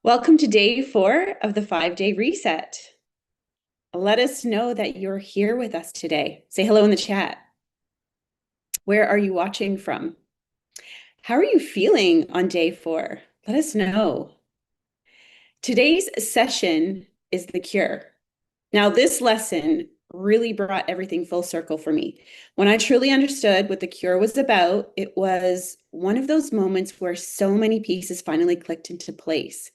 Welcome to day 4 of the 5-day reset. Let us know that you're here with us today. Say hello in the chat. Where are you watching from? How are you feeling on day 4? Let us know. Today's session is the cure. Now, this lesson really brought everything full circle for me. When I truly understood what the cure was about, it was one of those moments where so many pieces finally clicked into place.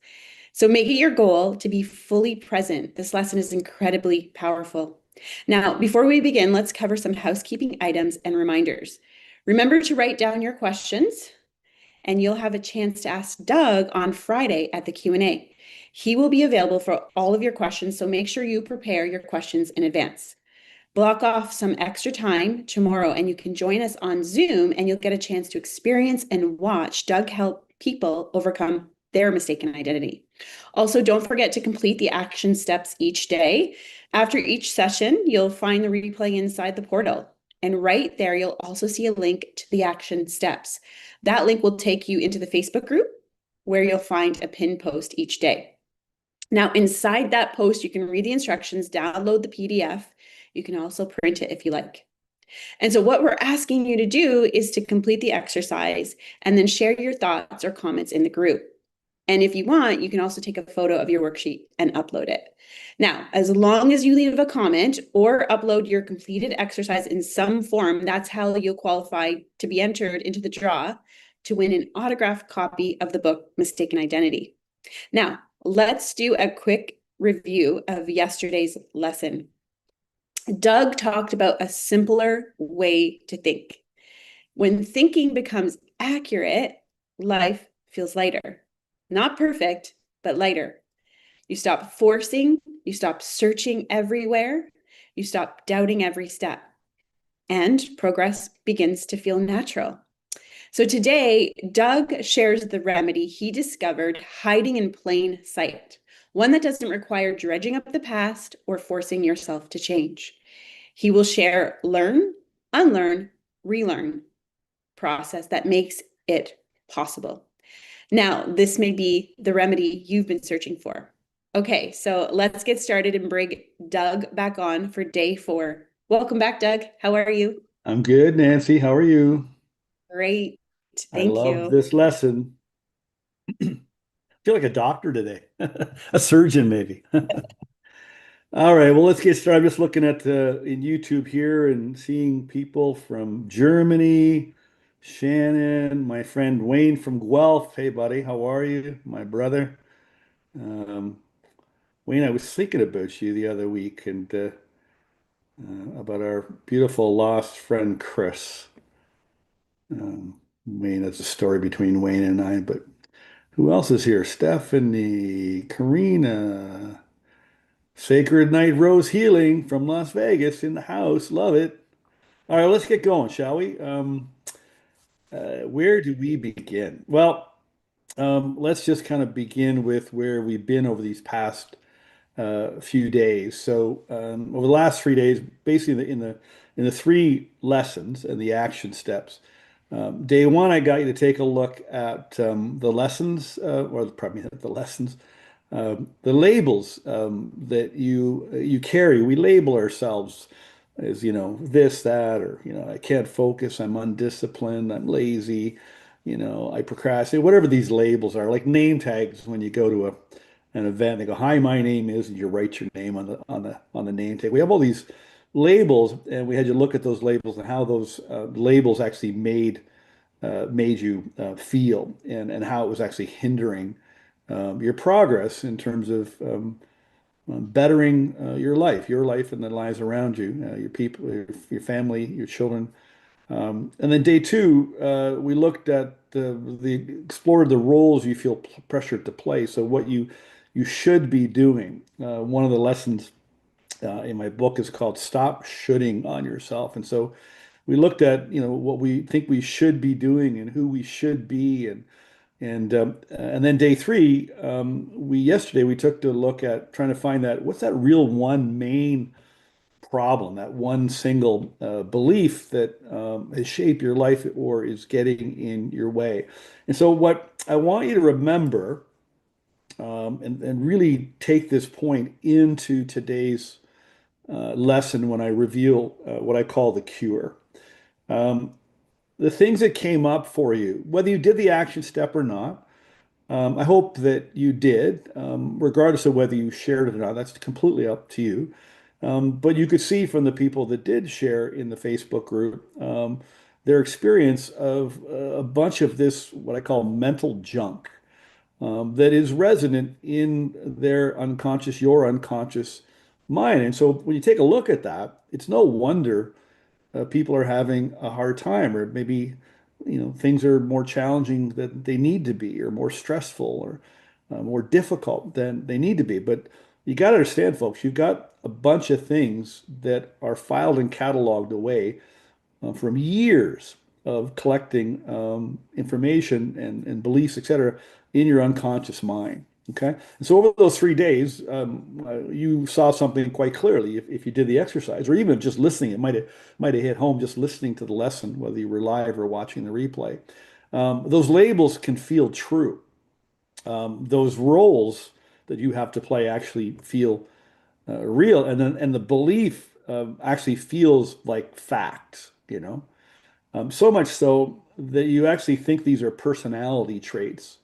So make it your goal to be fully present. This lesson is incredibly powerful. Now, before we begin, let's cover some housekeeping items and reminders. Remember to write down your questions, and you'll have a chance to ask Doug on Friday at the Q&A. He will be available for all of your questions, so make sure you prepare your questions in advance. Block off some extra time tomorrow, and you can join us on Zoom, and you'll get a chance to experience and watch Doug help people overcome their mistaken identity. Also, don't forget to complete the action steps each day. After each session, you'll find the replay inside the portal. And right there, you'll also see a link to the action steps. That link will take you into the Facebook group where you'll find a pinned post each day. Now, inside that post, you can read the instructions, download the PDF. You can also print it if you like. And so what we're asking you to do is to complete the exercise and then share your thoughts or comments in the group. And if you want, you can also take a photo of your worksheet and upload it. Now, as long as you leave a comment or upload your completed exercise in some form, that's how you'll qualify to be entered into the draw to win an autographed copy of the book, Mistaken Identity. Now, let's do a quick review of yesterday's lesson. Doug talked about a simpler way to think. When thinking becomes accurate, life feels lighter. Not perfect, but lighter. You stop forcing, you stop searching everywhere, you stop doubting every step, and progress begins to feel natural. So today, Doug shares the remedy he discovered hiding in plain sight, one that doesn't require dredging up the past or forcing yourself to change. He will share learn, unlearn, relearn process that makes it possible. Now, this may be the remedy you've been searching for. Okay, so let's get started and bring Doug back on for day 4. Welcome back, Doug. How are you? I'm good, Nancy. How are you? Great. I Thank love you. this lesson. I feel like a doctor today, a surgeon maybe. All right, well, let's get started. I'm just looking at in YouTube here and seeing people from Germany, Shannon, my friend Wayne from Guelph. Hey, buddy, how are you? My brother. Um, Wayne, I was thinking about you the other week and about our beautiful lost friend Chris. Wayne, that's a story between Wayne and I, but who else is here? Stephanie, Karina, Sacred Night Rose Healing from Las Vegas in the house. Love it. All right, let's get going, shall we? Where do we begin? Well, let's just kind of begin with where we've been over these past few days. So over the last 3 days, basically in the three lessons and the action steps. Day one, I got you to take a look at the lessons, or pardon me, the lessons, the labels that you carry. We label ourselves as, this, that, or, I can't focus, I'm undisciplined, I'm lazy, I procrastinate, whatever these labels are, like name tags when you go to an event, they go, "Hi, my name is," and you write your name on the name tag. We have all these labels, and we had you look at those labels and how those labels actually made you feel, and how it was actually hindering your progress in terms of bettering your life and the lives around you, your people, your family, your children. And then day two, we looked at the explored the roles you feel pressured to play. So what you should be doing. One of the lessons in my book is called "Stop Shoulding on Yourself," and so we looked at what we think we should be doing and who we should be, and then day three, we yesterday we took a look at trying to find that what's that real one main problem, that one single belief that has shaped your life or is getting in your way. And so what I want you to remember and really take this point into today's lesson when I reveal what I call the cure. Um, the things that came up for you, whether you did the action step or not, I hope that you did, regardless of whether you shared it or not. That's completely up to you. But you could see from the people that did share in the Facebook group their experience of a bunch of this, what I call mental junk, that is resonant in their unconscious, your unconscious mind. And so when you take a look at that, it's no wonder people are having a hard time, or maybe, things are more challenging than they need to be, or more stressful, or more difficult than they need to be. But you got to understand, folks, you've got a bunch of things that are filed and cataloged away from years of collecting information and beliefs, et cetera, in your unconscious mind. Okay. And so over those 3 days, you saw something quite clearly if you did the exercise, or even just listening, it might have hit home just listening to the lesson, whether you were live or watching the replay. Those labels can feel true. Those roles that you have to play actually feel real, and the belief actually feels like fact, so much so that you actually think these are personality traits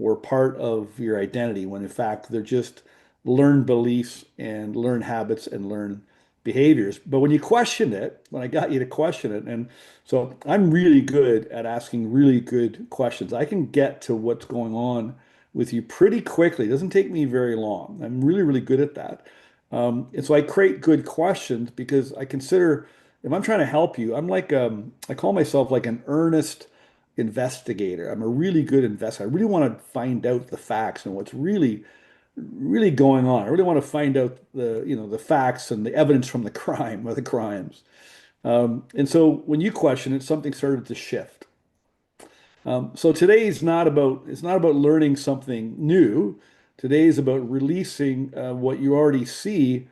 or part of your identity, when in fact they're just learned beliefs and learned habits and learned behaviors. But when you question it, when I got you to question it, and so I'm really good at asking really good questions. I can get to what's going on with you pretty quickly. It doesn't take me very long. I'm really, really good at that. And so I create good questions because I consider, if I'm trying to help you, I call myself like an earnest investigator. I'm a really good investigator. I really want to find out the facts and what's really, really going on. I really want to find out the facts and the evidence from the crime or the crimes. And so when you question it, something started to shift. So today is not about it's not about learning something new. Today is about releasing what you already see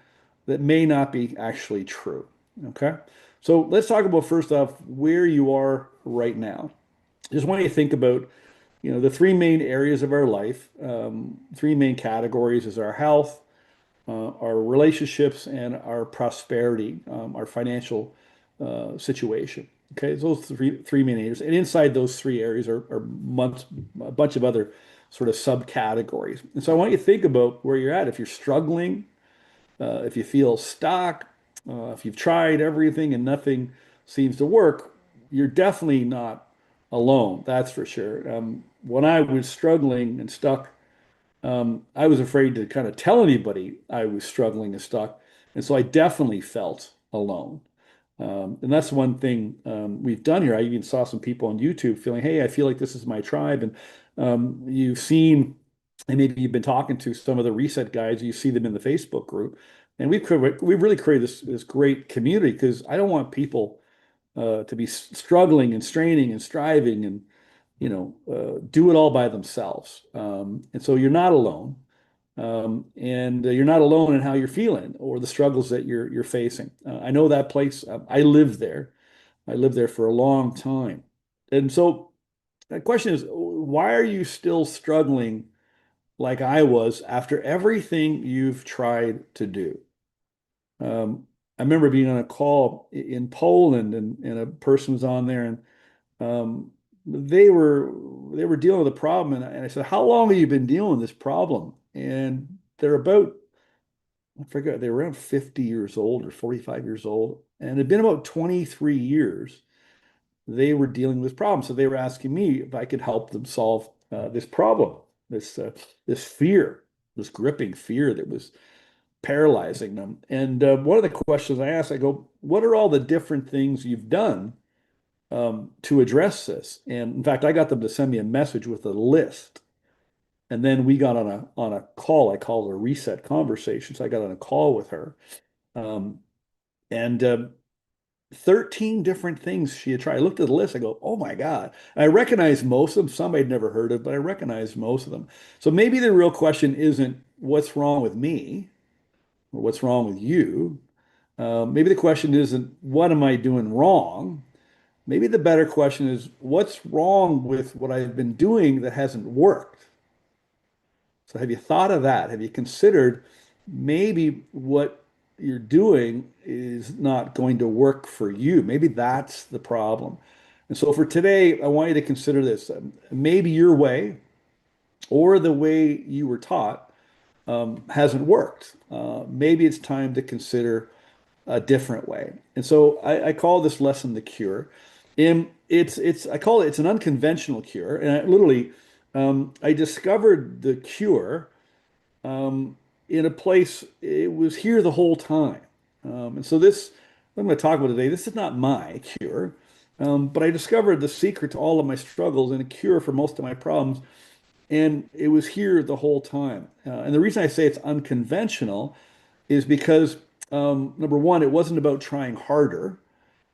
that may not be actually true. Okay. So let's talk about first off where you are right now. Just want you to think about, the three main areas of our life. Three main categories is our health, our relationships, and our prosperity, our financial situation. Okay, so those three main areas, and inside those three areas a bunch of other sort of subcategories. And so I want you to think about where you're at. If you're struggling, if you feel stuck, if you've tried everything and nothing seems to work, you're definitely not alone. That's for sure. When I was struggling and stuck, I was afraid to kind of tell anybody I was struggling and stuck. And so I definitely felt alone. And that's one thing we've done here. I even saw some people on YouTube feeling, hey, I feel like this is my tribe. And you've seen, and maybe you've been talking to some of the reset guys, you see them in the Facebook group. And we've really created this great community because I don't want people to be struggling and straining and striving and do it all by themselves. And so you're not alone. And you're not alone in how you're feeling or the struggles that you're facing. I know that place. I lived there. I lived there for a long time. And so the question is, why are you still struggling like I was after everything you've tried to do? I remember being on a call in Poland, and a person was on there, and um, they were dealing with a problem, and I said, "How long have you been dealing with this problem?" And they're about, I forget, they were around 50 years old or 45 years old, and it had been about 23 years they were dealing with this problem. So they were asking me if I could help them solve this problem, this fear, this gripping fear that was paralyzing them. And one of the questions I asked, I go, "What are all the different things you've done to address this?" And in fact, I got them to send me a message with a list. And then we got on a call. I called it a reset conversation. So I got on a call with her. Um, and 13 different things she had tried. I looked at the list. I go, oh my God. And I recognized most of them. Some I'd never heard of, but I recognized most of them. So maybe the real question isn't what's wrong with me or what's wrong with you. Maybe the question isn't what am I doing wrong? Maybe the better question is what's wrong with what I've been doing that hasn't worked? So have you thought of that? Have you considered maybe what you're doing is not going to work for you? Maybe that's the problem. And so for today, I want you to consider this. Maybe your way or the way you were taught hasn't worked. Maybe it's time to consider a different way. And so I call this lesson the cure. And it's I call it it's an unconventional cure. And I discovered the cure um, in a place, it was here the whole time. And so this, what I'm going to talk about today, this is not my cure, but I discovered the secret to all of my struggles and a cure for most of my problems. And it was here the whole time. And the reason I say it's unconventional is because, number one, it wasn't about trying harder.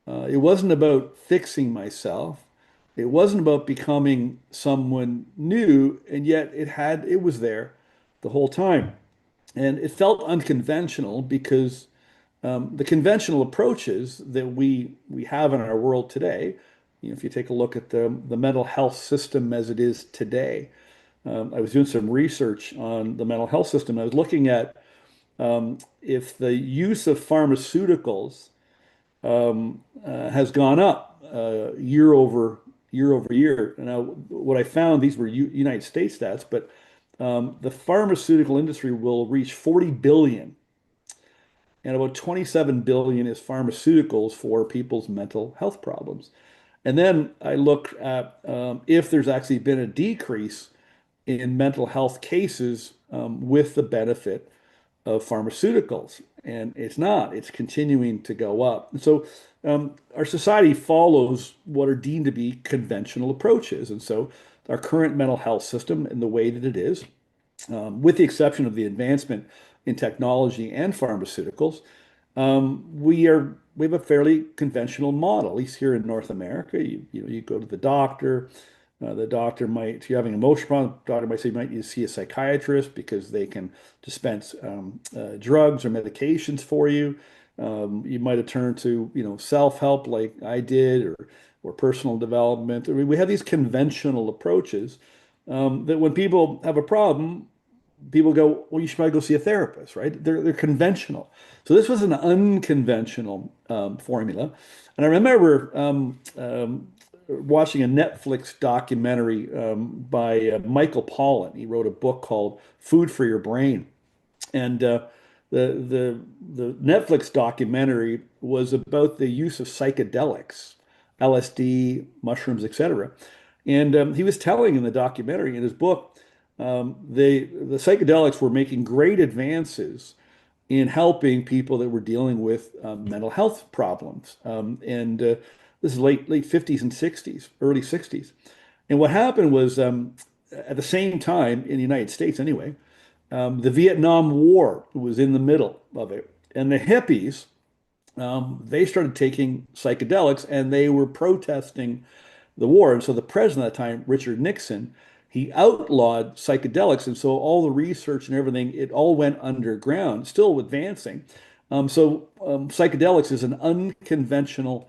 It wasn't about fixing myself. It wasn't about becoming someone new, and yet it was there the whole time. And it felt unconventional because the conventional approaches that we have in our world today, if you take a look at the mental health system as it is today, I was doing some research on the mental health system. I was looking at if the use of pharmaceuticals has gone up year over year. Now, what I found, these were United States stats, but the pharmaceutical industry will reach 40 billion, and about 27 billion is pharmaceuticals for people's mental health problems. And then I looked at if there's actually been a decrease in mental health cases with the benefit of pharmaceuticals. And it's not, it's continuing to go up. And so our society follows what are deemed to be conventional approaches. And so our current mental health system and the way that it is, with the exception of the advancement in technology and pharmaceuticals, we have a fairly conventional model, at least here in North America. You go to the doctor. The doctor might, if you're having an emotional problem, the doctor might say you might need to see a psychiatrist because they can dispense drugs or medications for you. You might have turned to, self-help like I did, or personal development. I mean, we have these conventional approaches that when people have a problem, people go, well, you should probably go see a therapist, right? They're conventional. So this was an unconventional formula. And I remember watching a Netflix documentary by Michael Pollan. He wrote a book called Food for Your Brain. And the Netflix documentary was about the use of psychedelics, LSD, mushrooms, etc. And he was telling in the documentary in his book, the psychedelics were making great advances in helping people that were dealing with mental health problems. And this is late 50s and 60s, early 60s. And what happened was at the same time in the United States anyway, the Vietnam War was in the middle of it. And the hippies, they started taking psychedelics and they were protesting the war. And so the president at the time, Richard Nixon, he outlawed psychedelics. And so all the research and everything, it all went underground, still advancing. Psychedelics is an unconventional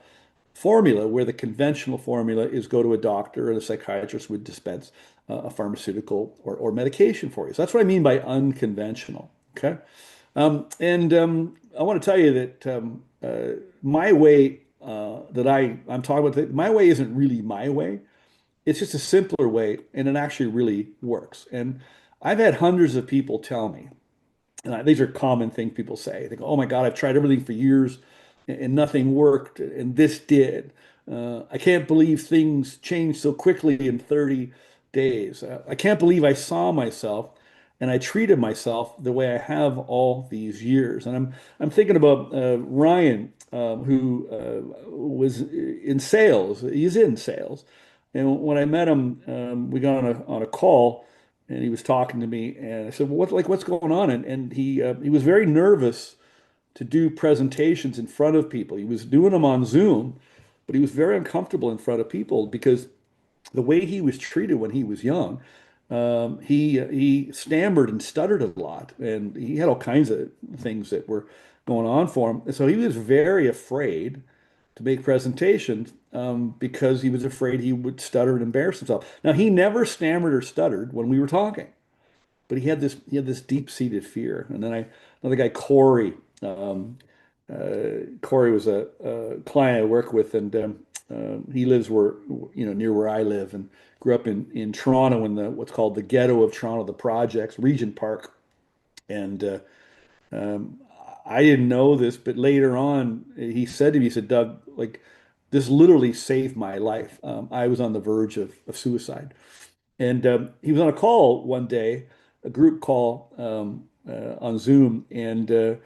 formula where the conventional formula is go to a doctor and a psychiatrist would dispense a pharmaceutical or medication for you. So that's what I mean by unconventional. Okay. And I want to tell you that my way that I'm talking about, my way isn't really my way. It's just a simpler way, and it actually really works. And I've had hundreds of people tell me, and these are common things people say. They go, "Oh my God, I've tried everything for years, and nothing worked, and this did. I can't believe things changed so quickly in 30 days. I can't believe I saw myself and I treated myself the way I have all these years." And I'm thinking about Ryan, who was in sales. He's in sales, and when I met him, we got on a call and he was talking to me, and I said, "Well, what's going on?" And he was very nervous to do presentations in front of people. He was doing them on Zoom, but he was very uncomfortable in front of people because the way he was treated when he was young, he stammered and stuttered a lot, and he had all kinds of things that were going on for him. And so he was very afraid to make presentations because he was afraid he would stutter and embarrass himself. Now, he never stammered or stuttered when we were talking. but he had this deep-seated fear. And then another guy, Corey. Corey was a client I work with, and he lives near where I live, and grew up in Toronto in the what's called the ghetto of Toronto, the projects, Regent Park. And um, I didn't know this, but later on, he said to me, he said, Doug, like this literally saved my life. I was on the verge of suicide. And he was on a call one day, a group call on Zoom, and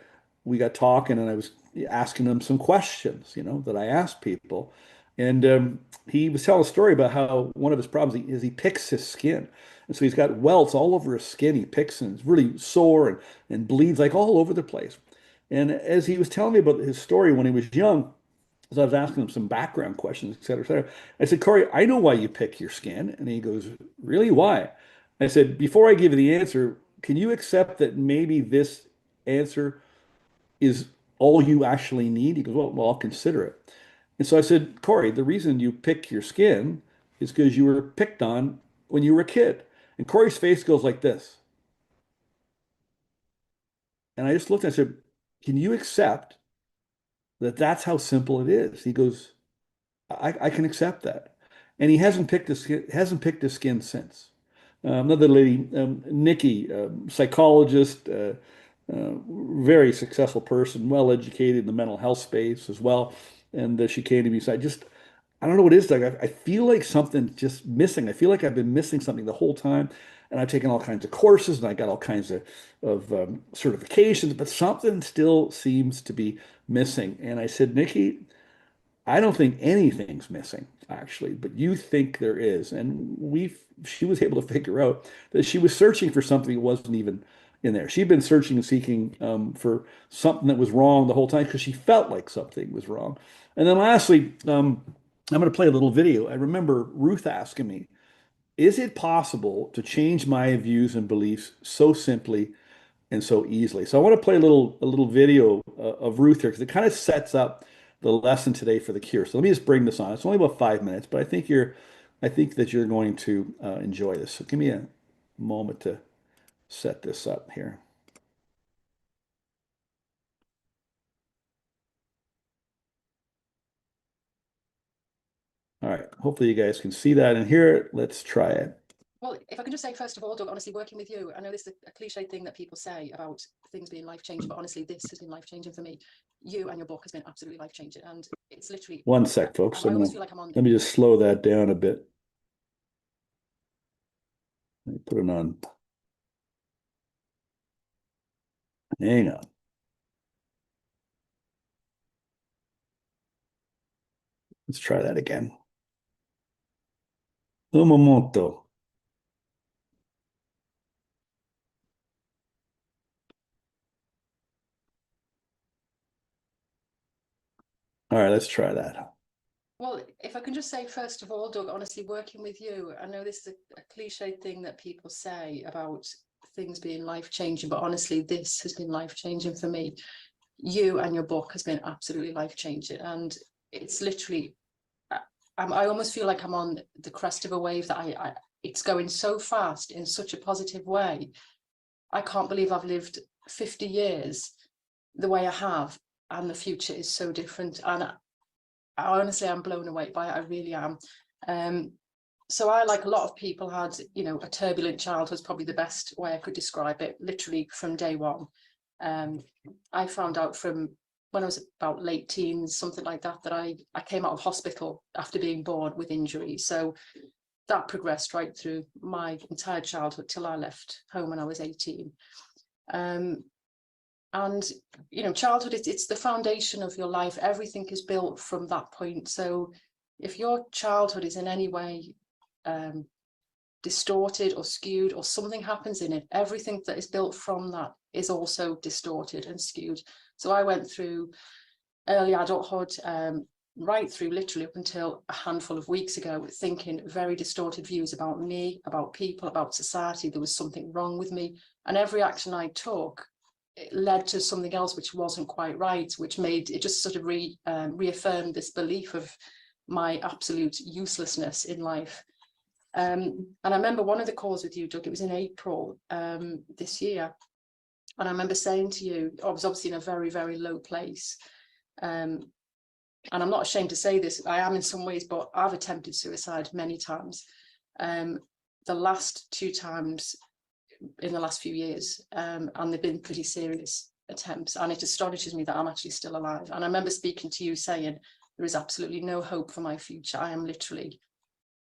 we got talking, and I was asking him some questions, that I asked people. And he was telling a story about how one of his problems is he picks his skin. And so he's got welts all over his skin. He picks and it's really sore and bleeds like all over the place. And as he was telling me about his story when he was young, so I was asking him some background questions, et cetera, et cetera. I said, Corey, I know why you pick your skin. And he goes, really? Why? I said, before I give you the answer, can you accept that maybe this answer is all you actually need? He goes, well, I'll consider it. And so I said, Corey, the reason you pick your skin is because you were picked on when you were a kid. And Corey's face goes like this. And I just looked and I said, can you accept that that's how simple it is? He goes, I can accept that. And he hasn't picked his skin since. Another lady, Nikki, psychologist, very successful person, well educated in the mental health space as well. And she came to me and said, I don't know what it is, Doug. I feel like something's just missing. I feel like I've been missing something the whole time. And I've taken all kinds of courses and I got all kinds of certifications, but something still seems to be missing. And I said, Nikki, I don't think anything's missing, actually, but you think there is. And she was able to figure out that she was searching for something that wasn't even in there. She'd been searching and seeking for something that was wrong the whole time because she felt like something was wrong. And then lastly, I'm going to play a little video. I remember Ruth asking me, is it possible to change my views and beliefs so simply and so easily? So I want to play a little video of Ruth here because it kind of sets up the lesson today for the cure. So let me just bring this on. It's only about 5 minutes, but I think that you're going to enjoy this. So give me a moment to set this up here. All right. Hopefully you guys can see that and hear it. Let's try it. Well, if I can just say, first of all, Doug, honestly, working with you, I know this is a cliche thing that people say about things being life-changing, but honestly, this has been life-changing for me. You and your book has been absolutely life-changing. And it's literally... One sec, folks. I almost feel like I'm on... Let me just slow that down a bit. Let me put it on. Hang on. Let's try that again. Un momento. All right, let's try that. Well, if I can just say, first of all, Doug, honestly, working with you, I know this is a cliche thing that people say about things being life-changing, but honestly, this has been life-changing for me. You and your book has been absolutely life-changing. And it's literally, I almost feel like I'm on the crest of a wave that it's going so fast in such a positive way. I can't believe I've lived 50 years the way I have, and the future is so different. And honestly, I'm blown away by it. I really am. So I, like a lot of people, had, a turbulent childhood is probably the best way I could describe it, literally from day one. I found out from when I was about late teens, something like that, that I came out of hospital after being born with injury. So that progressed right through my entire childhood till I left home when I was 18. And childhood, it's the foundation of your life. Everything is built from that point. So if your childhood is in any way distorted or skewed, or something happens in it, everything that is built from that is also distorted and skewed. So I went through early adulthood, right through literally up until a handful of weeks ago, thinking very distorted views about me, about people, about society. There was something wrong with me, and every action I took, it led to something else which wasn't quite right, which made it just sort of reaffirmed this belief of my absolute uselessness in life. And I remember one of the calls with you, Doug, it was in April this year. And I remember saying to you, I was obviously in a very, very low place. And I'm not ashamed to say this, I am in some ways, but I've attempted suicide many times. The last 2 times in the last few years, and they've been pretty serious attempts. And it astonishes me that I'm actually still alive. And I remember speaking to you saying, there is absolutely no hope for my future. I am literally,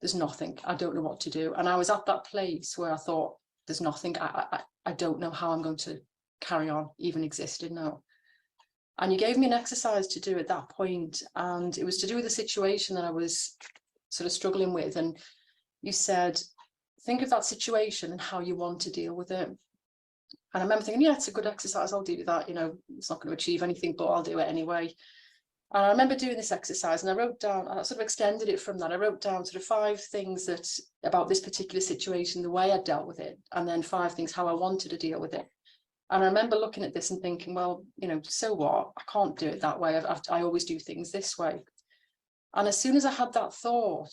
there's nothing. I don't know what to do. And I was at that place where I thought, there's nothing. I don't know how I'm going to carry on, even existing now. And you gave me an exercise to do at that point, and it was to do with the situation that I was sort of struggling with. And you said, think of that situation and how you want to deal with it. And I remember thinking, yeah, it's a good exercise. I'll do that. You know, it's not going to achieve anything, but I'll do it anyway. And I remember doing this exercise, and I wrote down, I sort of extended it from that. I wrote down sort of 5 things that about this particular situation, the way I dealt with it, and then 5 things how I wanted to deal with it. And I remember looking at this and thinking, well, you know, so what? I can't do it that way. I always do things this way. And as soon as I had that thought,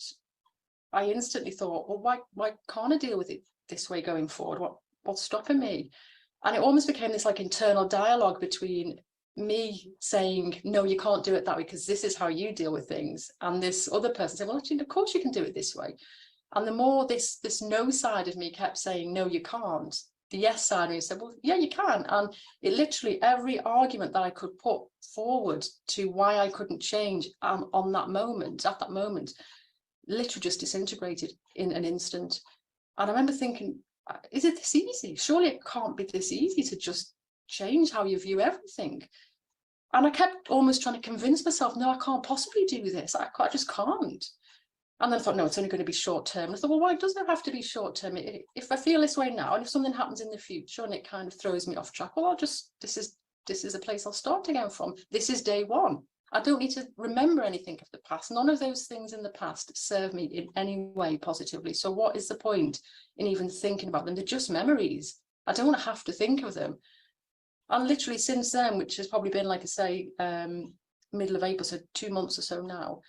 I instantly thought, well, why can't I deal with it this way going forward? What's stopping me? And it almost became this like internal dialogue between me saying, no, you can't do it that way because this is how you deal with things. And this other person said, well, actually, of course you can do it this way. And the more this no side of me kept saying, no, you can't, the yes side of me said, well, yeah, you can. And it literally, every argument that I could put forward to why I couldn't change on that moment, at that moment, literally just disintegrated in an instant. And I remember thinking, is it this easy? Surely it can't be this easy to just change how you view everything. And I kept almost trying to convince myself, no, I can't possibly do this. I just can't. And then I thought, no, it's only going to be short term. And I thought, well, why does it have to be short term? If I feel this way now, and if something happens in the future and it kind of throws me off track, well, this is a place I'll start again from. This is day one. I don't need to remember anything of the past. None of those things in the past serve me in any way positively. So what is the point in even thinking about them? They're just memories. I don't want to have to think of them. And literally since then, which has probably been, like I say, middle of April, so 2 months or so now,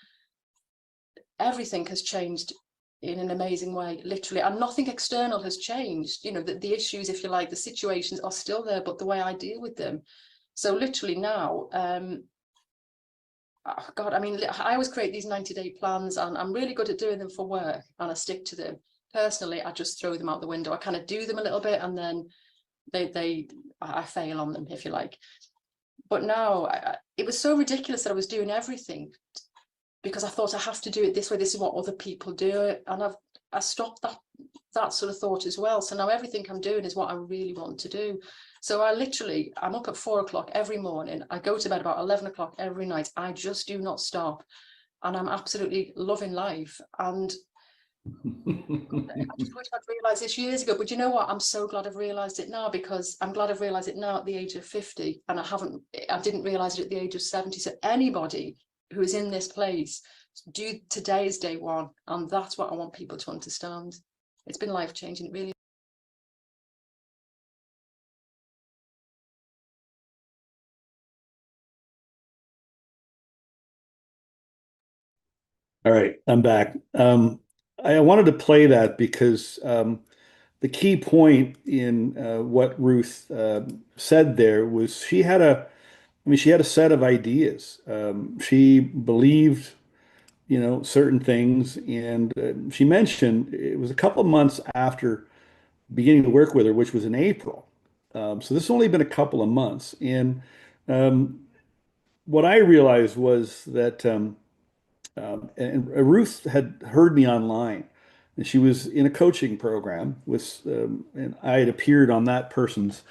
everything has changed in an amazing way, literally, and nothing external has changed. You know, the issues, if you like, the situations are still there, but the way I deal with them. So literally now, oh God, I mean, I always create these 90-day plans, and I'm really good at doing them for work, and I stick to them. Personally, I just throw them out the window. I kind of do them a little bit, and then I fail on them, if you like. But now, it was so ridiculous that I was doing everything because I thought I have to do it this way. This is what other people do, and I stopped that sort of thought as well. So now everything I'm doing is what I really want to do. So I'm up at 4 o'clock every morning. I go to bed about 11 o'clock every night. I just do not stop, and I'm absolutely loving life. And I just wish I'd realised this years ago, but you know what? I'm so glad I've realised it now, because I'm glad I've realised it now at the age of 50, and I didn't realise it at the age of 70. So anybody who is in this place, today is day one, and that's what I want people to understand. It's been life-changing, really. All right, I'm back. I wanted to play that because the key point in what Ruth said there was she had a set of ideas. She believed, certain things, and she mentioned it was a couple of months after beginning to work with her, which was in April. So this has only been a couple of months, and um, what I realized was that. And Ruth had heard me online, and she was in a coaching program and I had appeared on that person's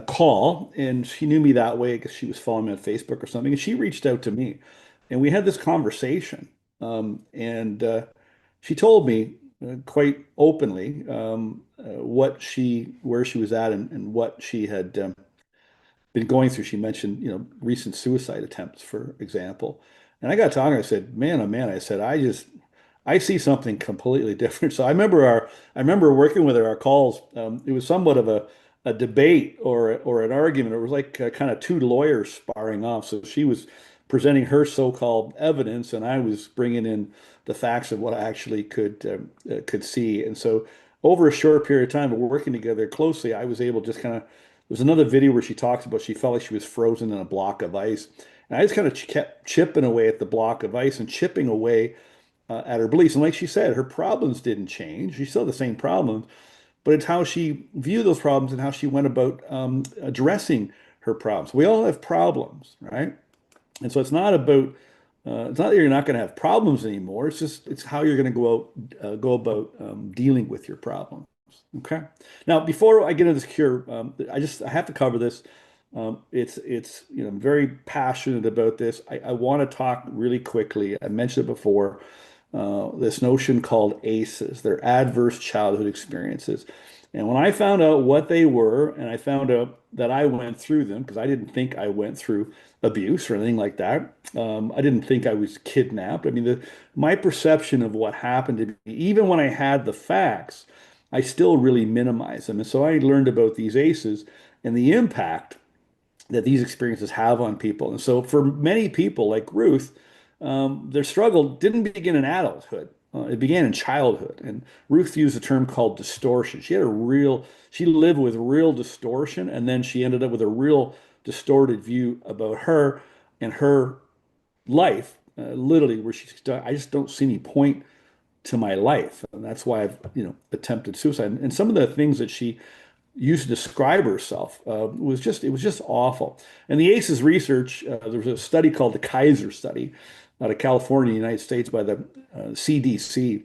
call, and she knew me that way because she was following me on Facebook or something, and she reached out to me, and we had this conversation, and she told me quite openly where she was at and what she had been going through. She mentioned, recent suicide attempts, for example. And I got talking, I said, man, oh man, I said, I see something completely different. So I remember working with her, our calls, it was somewhat of a debate or an argument. It was like kind of two lawyers sparring off. So she was presenting her so-called evidence, and I was bringing in the facts of what I actually could see. And so, over a short period of time of working together closely, I was able to just kind of. There's another video where she talks about she felt like she was frozen in a block of ice, and I just kind of kept chipping away at the block of ice and chipping away at her beliefs. And like she said, her problems didn't change. She still had the same problems, but it's how she viewed those problems and how she went about addressing her problems. We all have problems, right? And so it's not that you're not going to have problems anymore. It's how you're going to go about dealing with your problems. Okay. Now, before I get into this cure, I have to cover this. I'm very passionate about this. I want to talk really quickly. I mentioned it before. This notion called ACEs, they're adverse childhood experiences. And when I found out what they were, and I found out that I went through them, because I didn't think I went through abuse or anything like that. I didn't think I was kidnapped. I mean, my perception of what happened to me, even when I had the facts, I still really minimize them. And so I learned about these ACEs and the impact that these experiences have on people. And so for many people like Ruth, their struggle didn't begin in adulthood. It began in childhood. And Ruth used a term called distortion. She lived with real distortion, and then she ended up with a real distorted view about her and her life, literally, where I just don't see any point to my life. And that's why I've, attempted suicide. And some of the things that she used to describe herself it was just awful. And the ACEs research, there was a study called the Kaiser study out of California, United States, by the CDC.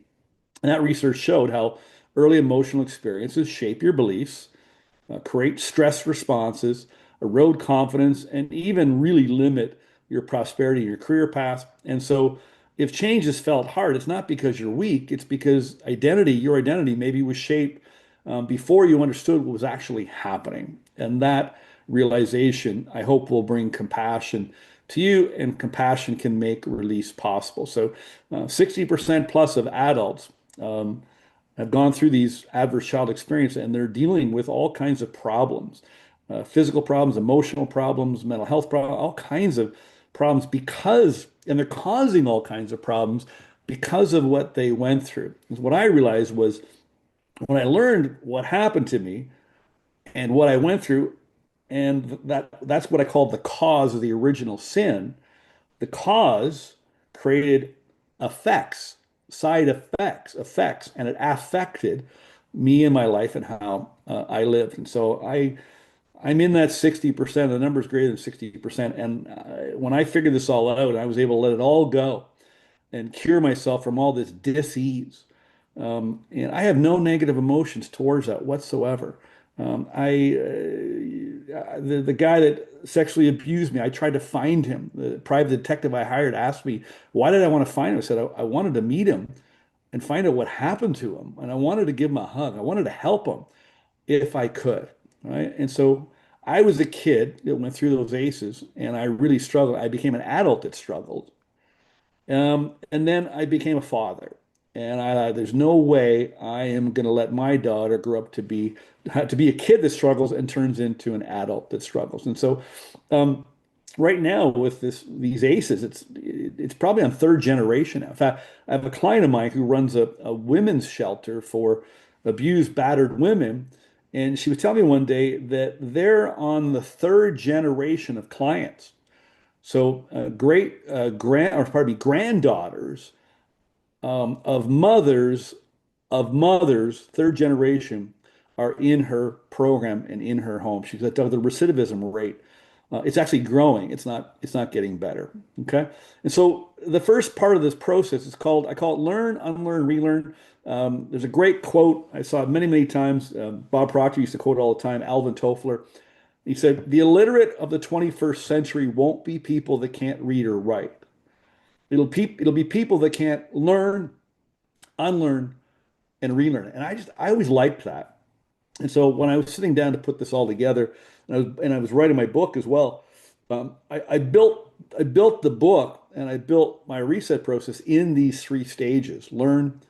And that research showed how early emotional experiences shape your beliefs, create stress responses, erode confidence, and even really limit your prosperity and your career path. And so, if change is felt hard, it's not because you're weak, it's because your identity maybe was shaped before you understood what was actually happening. And that realization, I hope, will bring compassion to you, and compassion can make release possible. So, 60% plus of adults have gone through these adverse child experiences, and they're dealing with all kinds of problems, physical problems, emotional problems, mental health problems, all kinds of problems and they're causing all kinds of problems because of what they went through. What I realized was when I learned what happened to me and what I went through, and that's what I call the cause of the original sin. The cause created effects, effects, and it affected me and my life and how I lived. And so I'm in that 60%. The number is greater than 60%. And when I figured this all out, I was able to let it all go and cure myself from all this dis-ease. And I have no negative emotions towards that whatsoever. The guy that sexually abused me, I tried to find him. The private detective I hired asked me, why did I want to find him? I said, I wanted to meet him and find out what happened to him. And I wanted to give him a hug. I wanted to help him if I could. Right. And so I was a kid that went through those ACEs, and I really struggled. I became an adult that struggled. And then I became a father, and there's no way I am going to let my daughter grow up to be a kid that struggles and turns into an adult that struggles. And so, right now with these ACEs, it's probably on third generation now. In fact, I have a client of mine who runs a women's shelter for abused, battered women, and she was telling me one day that they're on the third generation of clients. So great granddaughters of mothers, third generation, are in her program and in her home. She's got the recidivism rate. It's actually growing. It's not getting better. Okay. And so the first part of this process I call it learn, unlearn, relearn. There's a great quote. I saw it many, many times. Bob Proctor used to quote it all the time, Alvin Toffler. He said, the illiterate of the 21st century won't be people that can't read or write. It'll be people that can't learn, unlearn, and relearn. And I always liked that. And so when I was sitting down to put this all together, and I was writing my book as well, I built the book and I built my reset process in these three stages: learn,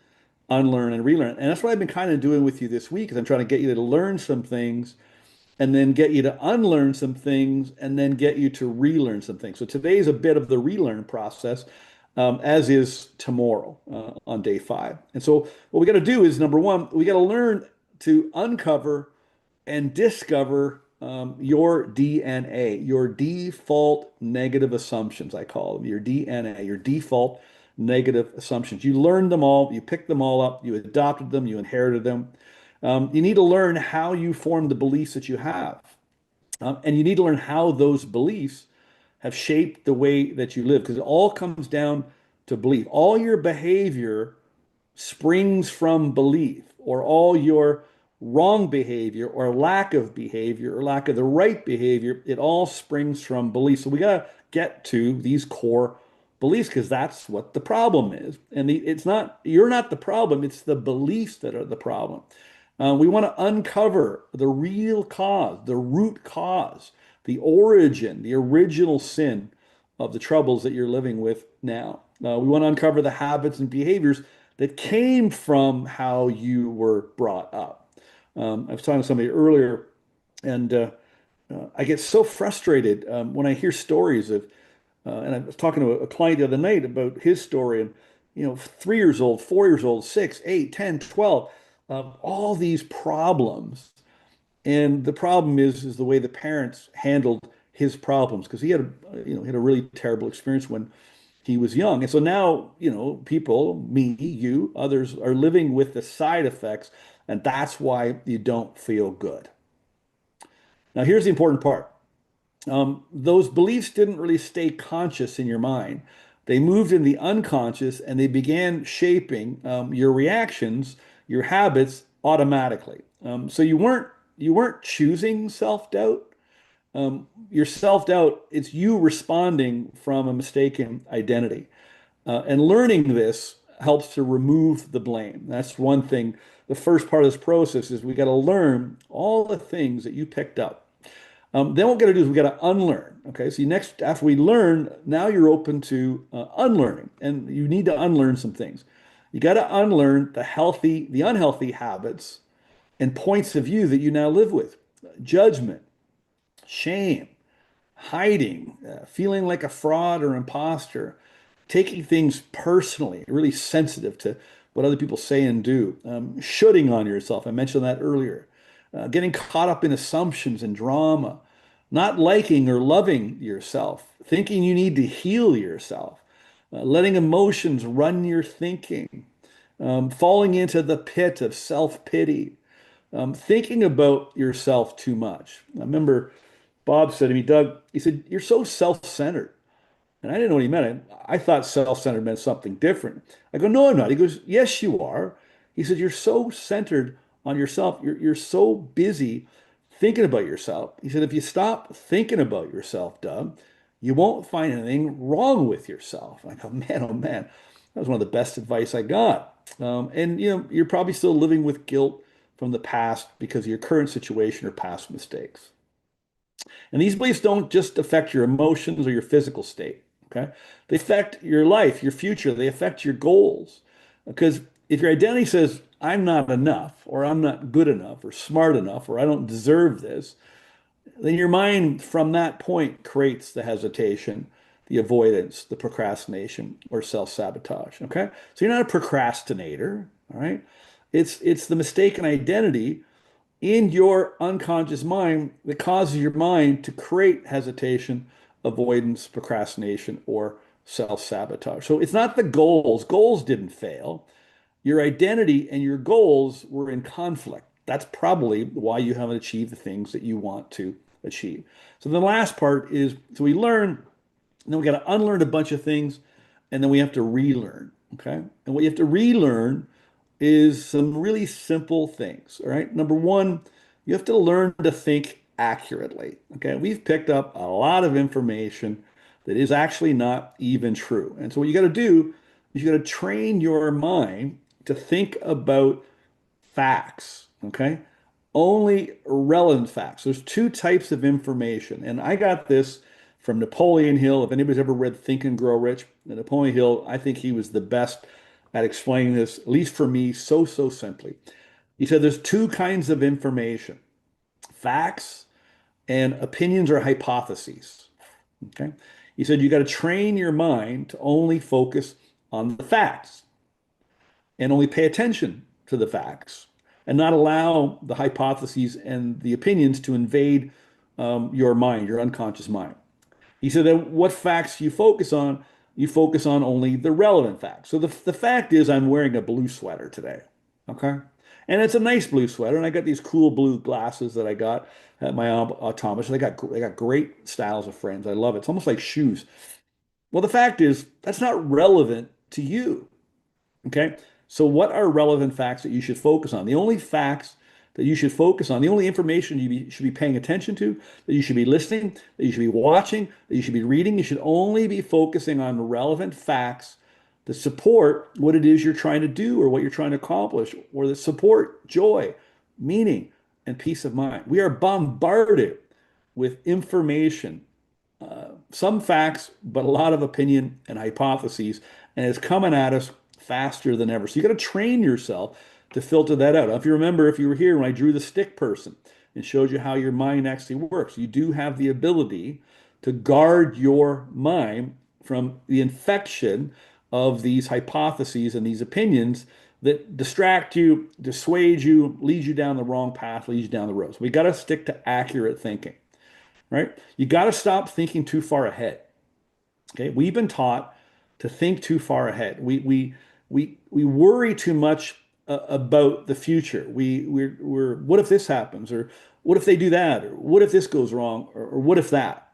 unlearn, and relearn. And that's what I've been kind of doing with you this week, is I'm trying to get you to learn some things and then get you to unlearn some things and then get you to relearn some things. So today is a bit of the relearn process, as is tomorrow on day 5. And so what we got to do is number one, we got to learn to uncover and discover your DNA, your default negative assumptions, I call them, your DNA, your default negative assumptions. You learned them all, you picked them all up, you adopted them, you inherited them. You need to learn how you form the beliefs that you have. And you need to learn how those beliefs have shaped the way that you live, because it all comes down to belief. All your behavior springs from belief, or all your wrong behavior or lack of behavior or lack of the right behavior, it all springs from belief. So we got to get to these core beliefs because that's what the problem is. And it's not, you're not the problem, it's the beliefs that are the problem. We want to uncover the real cause, the root cause, the origin, the original sin of the troubles that you're living with now. We want to uncover the habits and behaviors that came from how you were brought up. I was talking to somebody earlier, and I get so frustrated when I hear stories of, and I was talking to a client the other night about his story, and 3 years old, 4 years old, 6, 8, 10, 12, all these problems. And the problem is the way the parents handled his problems because he had a really terrible experience when he was young. And so now, people, me, you, others are living with the side effects, and that's why you don't feel good. Now, here's the important part. Those beliefs didn't really stay conscious in your mind. They moved in the unconscious and they began shaping your reactions, your habits automatically. So you weren't choosing self-doubt. Your self-doubt, it's you responding from a mistaken identity. And learning this helps to remove the blame. That's one thing. The first part of this process is we got to learn all the things that you picked up. Then what we got to do is we got to unlearn. Okay, so next, after we learn, now you're open to unlearning, and you need to unlearn some things. You got to unlearn the unhealthy habits and points of view that you now live with. Judgment, shame, hiding, feeling like a fraud or imposter, taking things personally, really sensitive to what other people say and do, shooting on yourself. I mentioned that earlier. Getting caught up in assumptions and drama, not liking or loving yourself, thinking you need to heal yourself, letting emotions run your thinking, falling into the pit of self-pity, thinking about yourself too much. I remember Bob said to me, Doug, he said, "You're so self-centered." And I didn't know what he meant. I thought self-centered meant something different. I go, "No, I'm not." He goes, "Yes, you are." He said, "You're so centered on yourself. You're so busy thinking about yourself." He said, "If you stop thinking about yourself, Doug, you won't find anything wrong with yourself." And I go, "Man, oh man, that was one of the best advice I got." And you're probably still living with guilt from the past because of your current situation or past mistakes. And these beliefs don't just affect your emotions or your physical state, okay? They affect your life, your future. They affect your goals. Because if your identity says, "I'm not enough," or "I'm not good enough," or "smart enough," or "I don't deserve this," then your mind from that point creates the hesitation, the avoidance, the procrastination, or self-sabotage, okay? So you're not a procrastinator, all right? It's the mistaken identity in your unconscious mind that causes your mind to create hesitation, avoidance, procrastination, or self-sabotage. So it's not the goals. Goals didn't fail. Your identity and your goals were in conflict. That's probably why you haven't achieved the things that you want to achieve. So the last part is, so we learn, and then we got to unlearn a bunch of things, and then we have to relearn. Okay. And what you have to relearn is some really simple things. All right. Number one, you have to learn to think accurately. Okay. We've picked up a lot of information that is actually not even true. And so what you got to do is you got to train your mind to think about facts. Okay. Only relevant facts. There's two types of information. And I got this from Napoleon Hill. If anybody's ever read Think and Grow Rich, Napoleon Hill, I think he was the best at explaining this, at least for me, so simply. He said there's two kinds of information: facts and opinions are hypotheses. Okay. He said you got to train your mind to only focus on the facts and only pay attention to the facts and not allow the hypotheses and the opinions to invade your mind, your unconscious mind. He said that what facts you focus on only the relevant facts. So the fact is, I'm wearing a blue sweater today. Okay. And it's a nice blue sweater. And I got these cool blue glasses that I got at my optometrist. They got great styles of frames. I love it. It's almost like shoes. Well, the fact is, that's not relevant to you. Okay. So, what are relevant facts that you should focus on? The only facts that you should focus on, the only information should be paying attention to, that you should be listening, that you should be watching, that you should be reading, you should only be focusing on relevant facts that support what it is you're trying to do or what you're trying to accomplish, or that support joy, meaning, and peace of mind. We are bombarded with information, some facts, but a lot of opinion and hypotheses, and it's coming at us faster than ever. So you got to train yourself to filter that out. If you remember, if you were here when I drew the stick person and showed you how your mind actually works, you do have the ability to guard your mind from the infection of these hypotheses and these opinions that distract you, dissuade you, lead you down the wrong path, lead you down the road. So we got to stick to accurate thinking, right? You got to stop thinking too far ahead. Okay, we've been taught to think too far ahead. We worry too much about the future. We're what if this happens, or what if they do that, or what if this goes wrong, or what if that.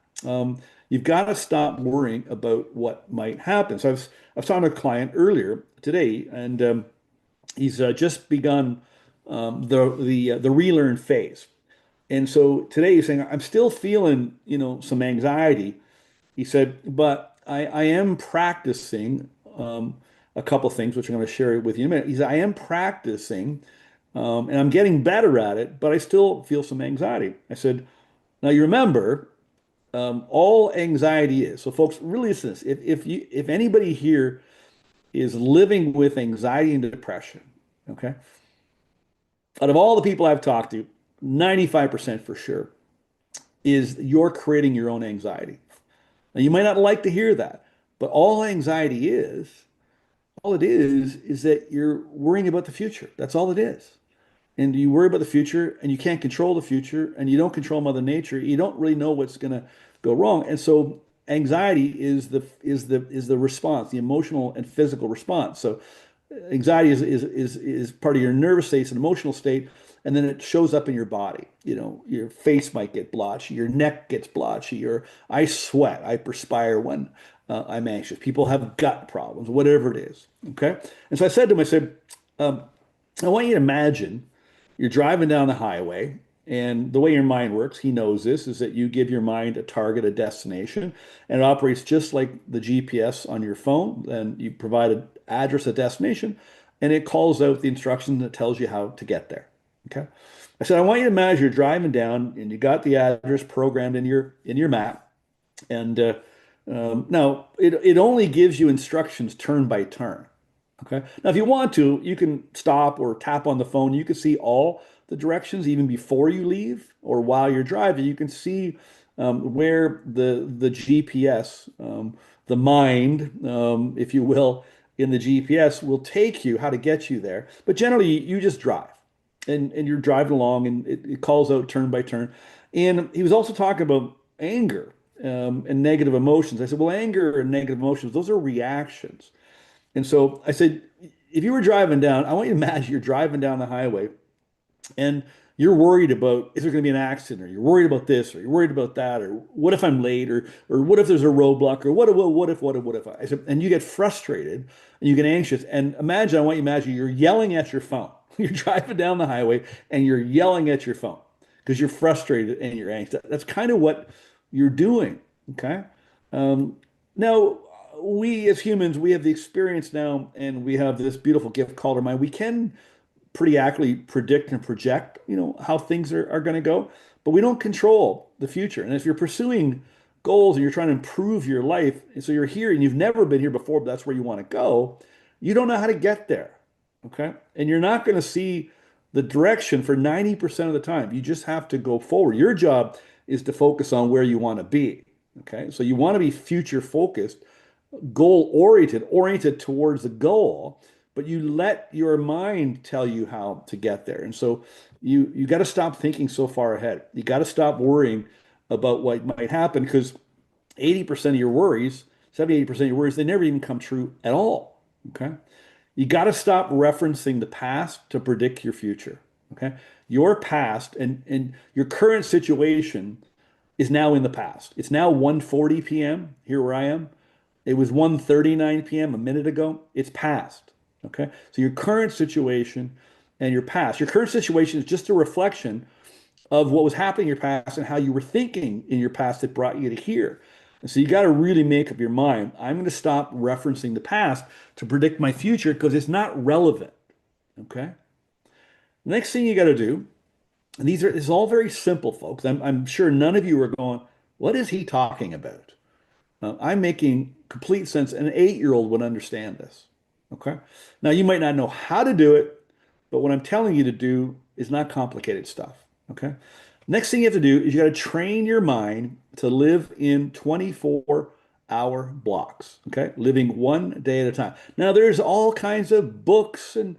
You've got to stop worrying about what might happen. So I was talking to a client earlier today, and he's just begun the relearn phase. And so today he's saying, I'm still feeling, some anxiety. He said, but I am practicing a couple things, which I'm going to share with you in a minute. He said, I am practicing and I'm getting better at it, but I still feel some anxiety. I said, now you remember, all anxiety is. So folks, really listen to this. If anybody here is living with anxiety and depression, okay, out of all the people I've talked to, 95% for sure is you're creating your own anxiety. Now, you might not like to hear that, but all it is that you're worrying about the future. That's all it is. And you worry about the future and you can't control the future and you don't control Mother Nature. You don't really know what's going to go wrong. And so anxiety is the response, the emotional and physical response. So anxiety is part of your nervous state, it's an emotional state, and then it shows up in your body. Your face might get blotchy, your neck gets blotchy, or I sweat, I perspire when I'm anxious. People have gut problems, whatever it is. Okay. And so I said to him, I said, I want you to imagine you're driving down the highway, and the way your mind works, he knows this, is that you give your mind a target, a destination, and it operates just like the GPS on your phone. And you provide an address, a destination, and it calls out the instruction that tells you how to get there. Okay. I said, I want you to imagine you're driving down and you got the address programmed in your map. And now it only gives you instructions turn by turn. Okay. Now, if you want to, you can stop or tap on the phone. You can see all the directions even before you leave or while you're driving. You can see where the GPS, the mind, if you will, in the GPS will take you, how to get you there. But generally, you just drive, and you're driving along, and it calls out turn by turn. And he was also talking about anger and negative emotions. I said, well, anger and negative emotions, those are reactions. And so I said, if you were driving down, I want you to imagine you're driving down the highway and you're worried about, is there going to be an accident, or you're worried about this, or you're worried about that, or what if I'm late, or what if there's a roadblock, or what if I said, and you get frustrated and you get anxious. And I want you to imagine you're yelling at your phone. You're driving down the highway and you're yelling at your phone because you're frustrated and you're anxious. That's kind of what you're doing. Okay. Now, we as humans, we have the experience now, and we have this beautiful gift called our mind. We can pretty accurately predict and project, how things are going to go, but we don't control the future. And if you're pursuing goals and you're trying to improve your life, and so you're here and you've never been here before, but that's where you want to go, you don't know how to get there. Okay. And you're not going to see the direction for 90% of the time. You just have to go forward. Your job is to focus on where you want to be. Okay. So you want to be future focused, goal oriented towards the goal, but you let your mind tell you how to get there. And so you got to stop thinking so far ahead. You got to stop worrying about what might happen because 80% of your worries, 70, 80% of your worries, they never even come true at all. Okay. You got to stop referencing the past to predict your future. Okay. Your past and your current situation is now in the past. It's now 1:40 p.m. here where I am. It was 1:39 p.m. a minute ago. It's past. Okay. So your current situation and your past. Your current situation is just a reflection of what was happening in your past and how you were thinking in your past that brought you to here. And so you got to really make up your mind. I'm going to stop referencing the past to predict my future because it's not relevant. Okay. The next thing you got to do, and this is all very simple, folks. I'm sure none of you are going, what is he talking about? I'm making complete sense. An 8-year-old would understand this. Okay. Now, you might not know how to do it, but what I'm telling you to do is not complicated stuff. Okay. Next thing you have to do is you got to train your mind to live in 24-hour blocks. Okay. Living one day at a time. Now, there's all kinds of books and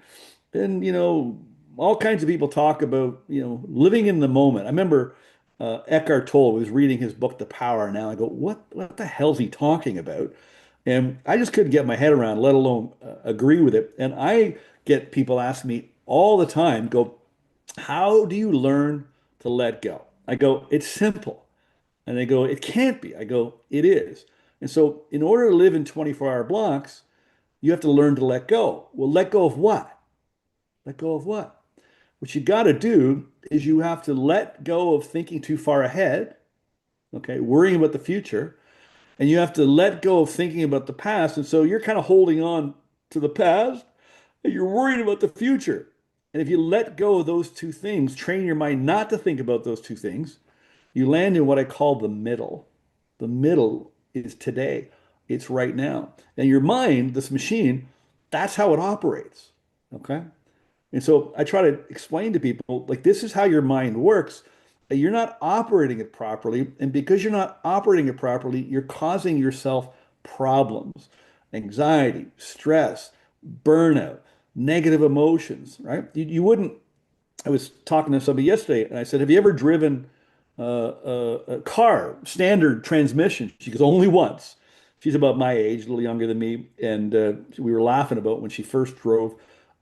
all kinds of people talk about living in the moment. I remember Eckhart Tolle was reading his book The Power. Now I go, what the hell's he talking about? And I just couldn't get my head around, let alone agree with it. And I get people asking me all the time, go, how do you learn to let go? I go, it's simple. And they go, it can't be. I go, it is. And so in order to live in 24-hour blocks, you have to learn to let go. Well, let go of what? Let go of what? What you got to do is you have to let go of thinking too far ahead, okay, worrying about the future, and you have to let go of thinking about the past. And so you're kind of holding on to the past and you're worried about the future. And if you let go of those two things, train your mind not to think about those two things, you land in what I call the middle. The middle is today, it's right now. And your mind, this machine, that's how it operates, okay? And so I try to explain to people like this is how your mind works. You're not operating it properly. And because you're not operating it properly, you're causing yourself problems, anxiety, stress, burnout, negative emotions, right? You wouldn't. I was talking to somebody yesterday and I said, have you ever driven a car, standard transmission? She goes, only once. She's about my age, a little younger than me. And we were laughing about when she first drove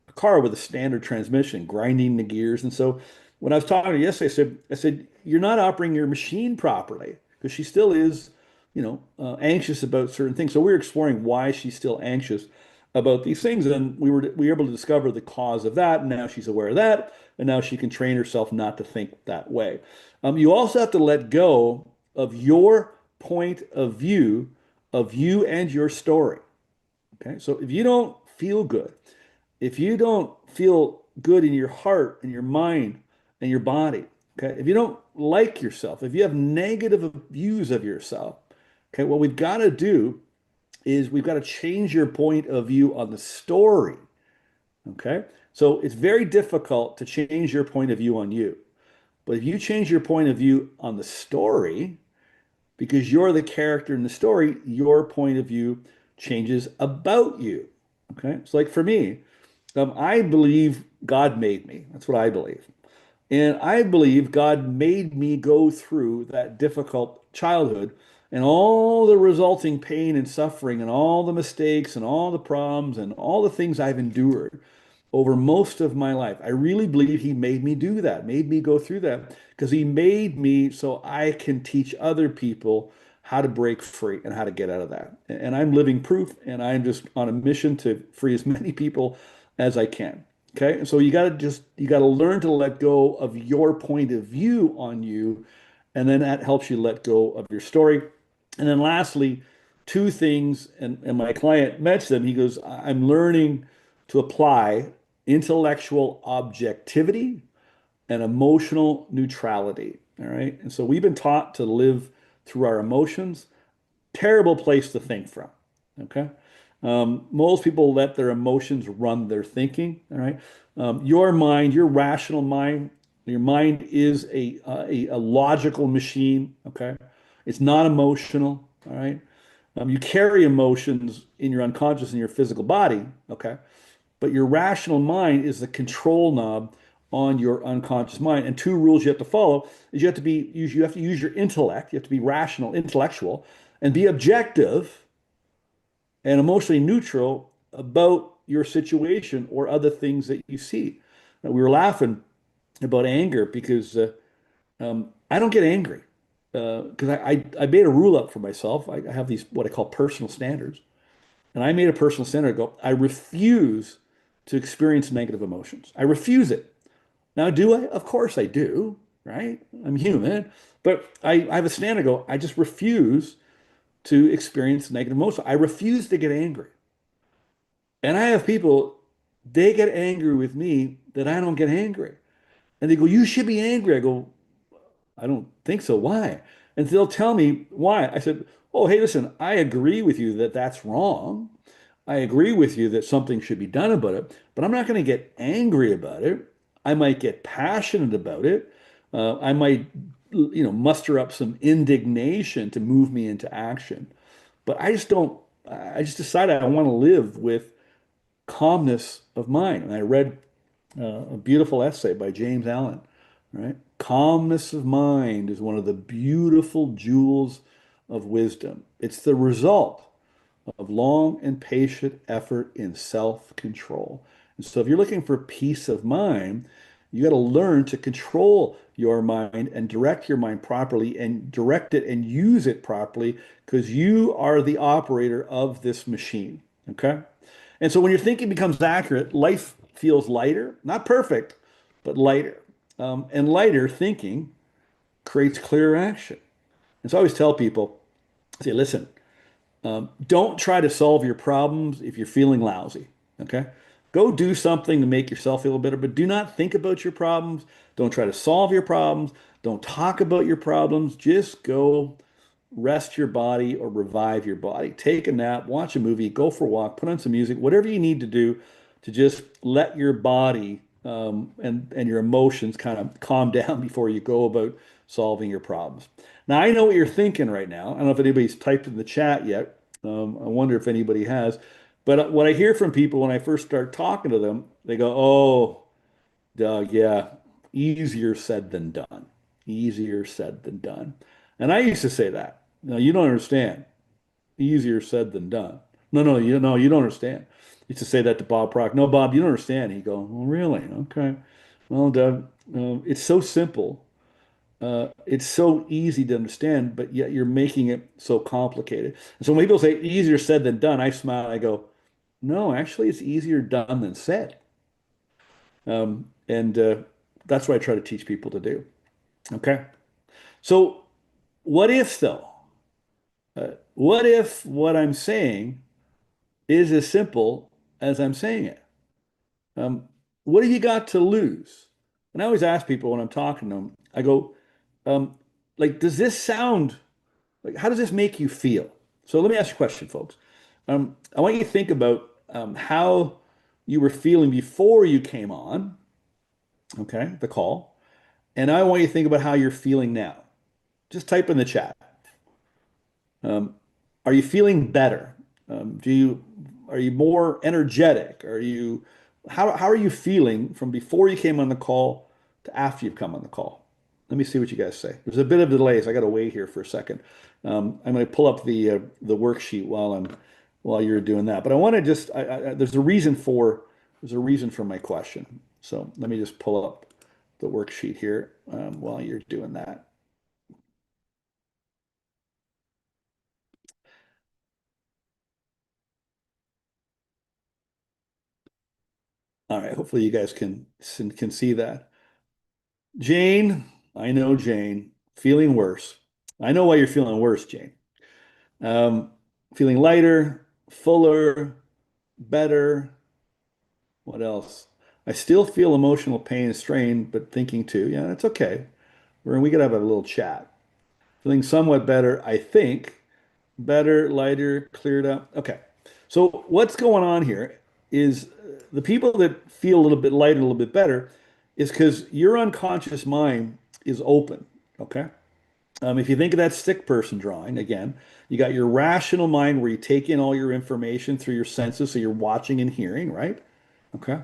a car with a standard transmission, grinding the gears. And so when I was talking to her yesterday, I said, you're not operating your machine properly because she still is, anxious about certain things. So we were exploring why she's still anxious about these things, and we were able to discover the cause of that. And now she's aware of that, and now she can train herself not to think that way. You also have to let go of your point of you and your story. Okay, so if you don't feel good, if you don't feel good in your heart and your mind and your body, okay, if you don't like yourself, if you have negative views of yourself, okay, what we've got to do is we've got to change your point of view on the story. Okay, so it's very difficult to change your point of view on you. But if you change your point of view on the story, because you're the character in the story, your point of view changes about you. Okay, so like for me, I believe God made me. That's what I believe. And I believe God made me go through that difficult childhood and all the resulting pain and suffering and all the mistakes and all the problems and all the things I've endured over most of my life. I really believe he made me do that, made me go through that because he made me so I can teach other people how to break free and how to get out of that. And I'm living proof and I'm just on a mission to free as many people as I can. Okay. And so you got to learn to let go of your point of view on you. And then that helps you let go of your story. And then lastly, two things, and my client mentioned them. He goes, I'm learning to apply intellectual objectivity and emotional neutrality. All right. And so we've been taught to live through our emotions. Terrible place to think from. Okay. Most people let their emotions run their thinking. All right. Your mind, your rational mind, Your mind is a logical machine, okay? It's not emotional, all right? You carry emotions in your unconscious in your physical body, okay? But your rational mind is the control knob on your unconscious mind. And two rules you have to follow is you have to use your intellect, you have to be rational, intellectual, and be objective and emotionally neutral about your situation or other things that you see. Now, we were laughing about anger because I don't get angry because I made a rule up for myself. I have these what I call personal standards, and I made a personal standard. I go, I refuse to experience negative emotions. I refuse it. Now, do I? Of course I do, right? I'm human, but I have a standard. I go, I just refuse to experience negative emotion. I refuse to get angry. And I have people, they get angry with me that I don't get angry. And they go, you should be angry. I go, I don't think so. Why? And they'll tell me why. I said, oh, hey, listen, I agree with you that that's wrong. I agree with you that something should be done about it, but I'm not going to get angry about it. I might get passionate about it. I might, muster up some indignation to move me into action. But I just don't, I just decided I want to live with calmness of mind. And I read a beautiful essay by James Allen, right? Calmness of mind is one of the beautiful jewels of wisdom. It's the result of long and patient effort in self-control. And so if you're looking for peace of mind, you got to learn to control your mind and direct your mind properly and direct it and use it properly because you are the operator of this machine. Okay? And so when your thinking becomes accurate, life feels lighter, not perfect, but lighter. And lighter thinking creates clearer action. And so I always tell people, I say, listen, don't try to solve your problems if you're feeling lousy. Okay. Go do something to make yourself feel better, but do not think about your problems. Don't try to solve your problems. Don't talk about your problems. Just go rest your body or revive your body. Take a nap, watch a movie, go for a walk, put on some music, whatever you need to do to just let your body and your emotions kind of calm down before you go about solving your problems. Now, I know what you're thinking right now. I don't know if anybody's typed in the chat yet. I wonder if anybody has. But what I hear from people when I first start talking to them, they go, oh, Doug, yeah, easier said than done. Easier said than done. And I used to say that. No, you don't understand. Easier said than done. No, you don't understand. I used to say that to Bob Prock. No, Bob, you don't understand. He'd go, well, really? Okay. Well, Doug, it's so simple. It's so easy to understand, but yet you're making it so complicated. And so when people say easier said than done, I smile. I go, no, actually, it's easier done than said. And that's what I try to teach people to do. Okay. So what if though? What if what I'm saying is as simple as I'm saying it? Um, what have you got to lose? And I always ask people when I'm talking to them, I go, um, does this sound like, how does this make you feel? So let me ask you a question, folks. I want you to think about how you were feeling before you came on, okay, the call. And I want you to think about how you're feeling now. Just type in the chat. Um, are you feeling better? Are you more energetic? How are you feeling from before you came on the call to after you've come on the call? Let me see what you guys say. There's a bit of a delay, so I got to wait here for a second. I'm going to pull up the worksheet while you're doing that. But I want to just there's a reason for my question. So let me just pull up the worksheet here while you're doing that. All right, hopefully you guys can see that. Jane, I know Jane, feeling worse. I know why you're feeling worse, Jane. Um, Feeling lighter, fuller, better. What else? I still feel emotional pain and strain, but thinking too. Yeah, that's okay. We could have a little chat. Feeling somewhat better, I think. Better, lighter, cleared up. Okay. So what's going on here is the people that feel a little bit lighter, a little bit better, is because your unconscious mind is open. Okay. If you think of that stick person drawing, again, you got your rational mind where you take in all your information through your senses, so you're watching and hearing, right? Okay.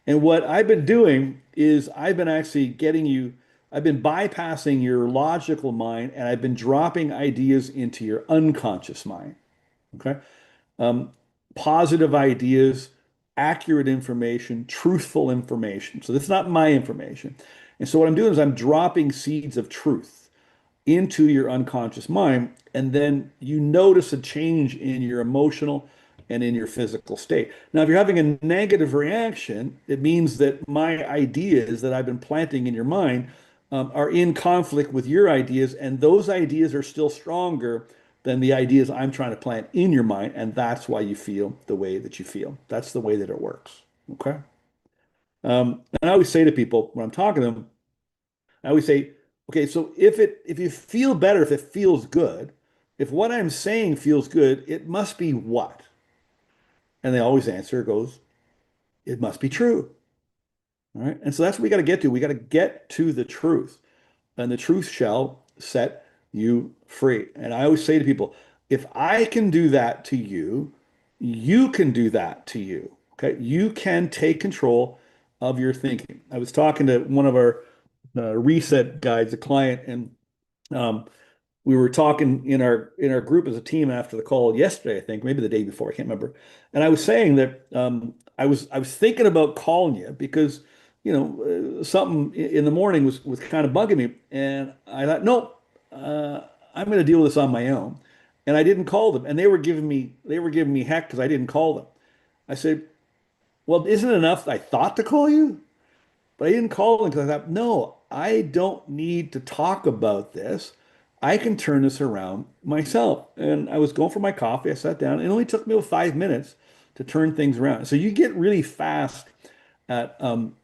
And what I've been doing is I've been actually I've been bypassing your logical mind and I've been dropping ideas into your unconscious mind. Okay. Um, Positive ideas, accurate information, truthful information. So that's not my information. And so what I'm doing is I'm dropping seeds of truth into your unconscious mind, and then you notice a change in your emotional and in your physical state. Now, if you're having a negative reaction, it means that my ideas that I've been planting in your mind are in conflict with your ideas, and those ideas are still stronger than the ideas I'm trying to plant in your mind, and that's why you feel the way that you feel. That's the way that it works. Okay. And I always say to people when I'm talking to them, I always say, okay, so if you feel better, if it feels good, if what I'm saying feels good, it must be what? And they always answer, goes, it must be true. All right. And so that's what we got to get to. We got to get to the truth, and the truth shall set you free. And I always say to people, if I can do that to you, you can do that to you. Okay. You can take control of your thinking. I was talking to one of our reset guides, a client, and um, we were talking in our group as a team after the call yesterday, I think, maybe the day before, I can't remember. And I was saying that I was thinking about calling you because something in the morning was kind of bugging me, and I thought, no, I'm going to deal with this on my own. And I didn't call them, and they were giving me heck because I didn't call them. I said, well, isn't it enough I thought to call you? But I didn't call them because I thought, no, I don't need to talk about this. I can turn this around myself. And I was going for my coffee. I sat down. It only took me about 5 minutes to turn things around. So you get really fast at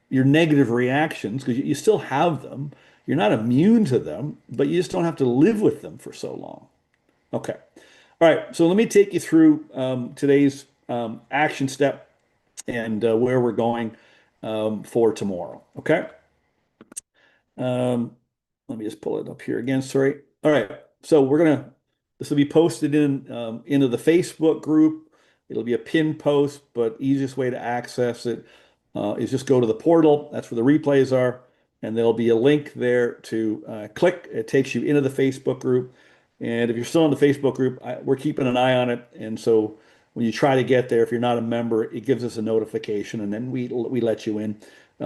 your negative reactions because you still have them. You're not immune to them, but you just don't have to live with them for so long. Okay. All right. So let me take you through today's action step and where we're going for tomorrow. Okay. Um, Let me just pull it up here again. Sorry. All right. So this will be posted into the Facebook group. It'll be a pinned post, but easiest way to access it is just go to the portal. That's where the replays are. And there'll be a link there to click. It takes you into the Facebook group. And if you're still in the Facebook group, we're keeping an eye on it. And so when you try to get there, if you're not a member, it gives us a notification and then we let you in.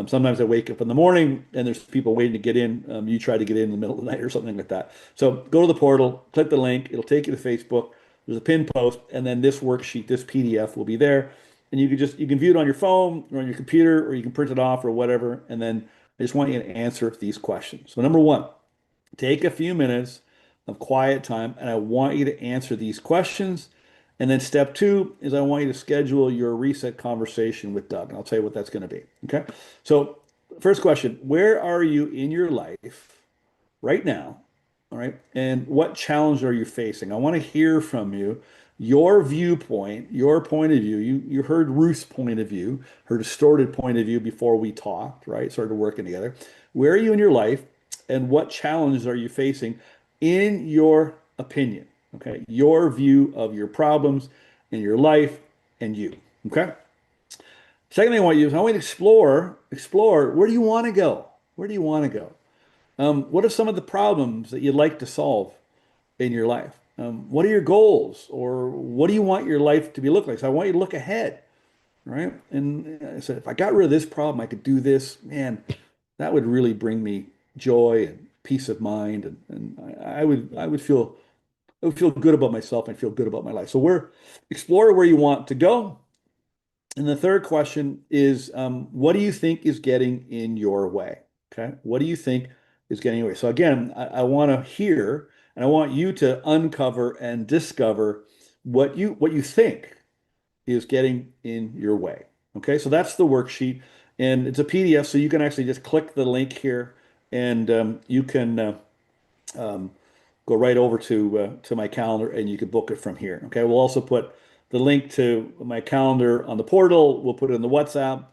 Sometimes I wake up in the morning and there's people waiting to get in. You try to get in the middle of the night or something like that. So go to the portal, click the link. It'll take you to Facebook. There's a pinned post, and then this worksheet, this PDF will be there. And you can view it on your phone or on your computer, or you can print it off or whatever. And then I just want you to answer these questions. So number one, take a few minutes of quiet time, and I want you to answer these questions. And then step two is I want you to schedule your reset conversation with Doug. And I'll tell you what that's going to be. Okay. So, first question, where are you in your life right now? All right. And what challenge are you facing? I want to hear from you, your viewpoint, your point of view. You heard Ruth's point of view, her distorted point of view before we talked, right? Started working together. Where are you in your life and what challenges are you facing in your opinion? Okay. Your view of your problems in your life and you. Okay. Second thing I want you is I want you to explore where do you want to go? Where do you want to go? What are some of the problems that you'd like to solve in your life? What are your goals, or what do you want your life to be look like? So I want you to look ahead, right? And I said, if I got rid of this problem, I could do this. Man, that would really bring me joy and peace of mind, and I would feel good about myself and feel good about my life. So explore where you want to go. And the third question is, what do you think is getting in your way? Okay. What do you think is getting in your way? So again, I want to hear and I want you to uncover and discover what you think is getting in your way. Okay. So that's the worksheet, and it's a PDF, so you can actually just click the link here, and you can um, go right over to my calendar and you can book it from here. Okay, we'll also put the link to my calendar on the portal. We'll put it in the WhatsApp,